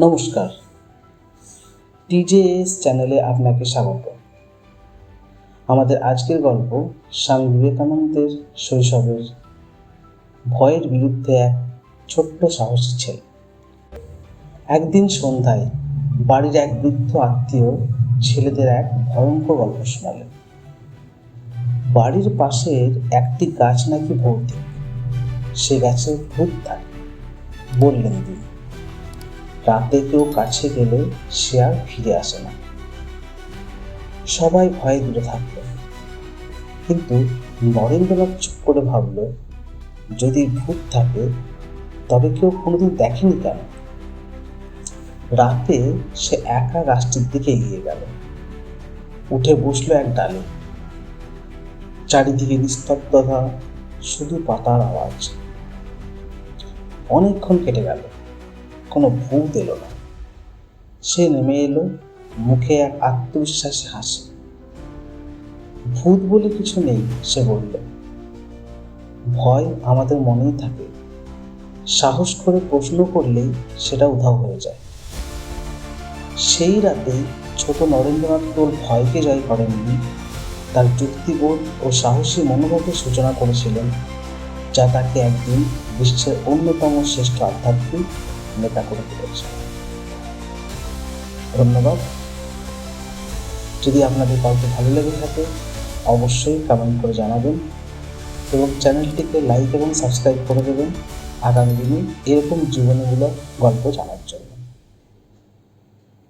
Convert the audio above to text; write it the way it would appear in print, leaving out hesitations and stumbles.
নমস্কার, টিজেএস চ্যানেলে আপনাকে স্বাগত। আমাদের আজকের গল্প স্বামী বিবেকানন্দের শৈশবের ভয়ের বিরুদ্ধে এক ছোট্ট সাহসী ছেলে। একদিন সন্ধ্যায় বাড়ির এক বৃদ্ধ আত্মীয় ছেলেদের এক ভয়ঙ্কর গল্প শোনালেন। বাড়ির পাশের একটি গাছ নাকি ভৌতিক, সে গাছে ভূত থাকে বললেন তিনি। রাতে কেউ কাছে গেলে সে আর ফিরে আসে না। সবাই ভয়ে দূরে থাকলো, কিন্তু নরেন্দ্রনাথ চুপ করে ভাবল, যদি ভূত থাকে তবে কেউ কোনোদিন দেখেনি কেন? রাতে সে একা গাছটির দিকে এগিয়ে গেল, উঠে বসলো এক ডালে। চারিদিকে নিস্তব্ধতা, শুধু পাতার আওয়াজ। অনেকক্ষণ কেটে গেল, কোনো ভূত এলো না। সে নেমে এলো, মুখে এক আত্মবিশ্বাসী হাসি। ভূত বলে কিছু নেই, সে বলল। ভয় আমাদের মনেই থাকে, সাহস করে প্রশ্ন করলেই সেটা উধাও হয়ে যায়। সেই রাতেই ছোট নরেন্দ্রনাথ কেবল ভয়কে জয় করেননি, তার যুক্তিবোধ ও সাহসী মনোভাবের সূচনা করেছিলেন, যা তাকে একদিন বিশ্বের অন্যতম শ্রেষ্ঠ আধ্যাত্মিক নেতা করে তুলেছে। ধন্যবাদ। যদি আপনাদের কাউকে ভালো লেগে থাকে অবশ্যই কমেন্ট করে জানাবেন এবং চ্যানেলটিকে লাইক এবং সাবস্ক্রাইব করে দেবেন আগামী দিনে এরকম জীবনীমূলক গল্প জানার জন্য।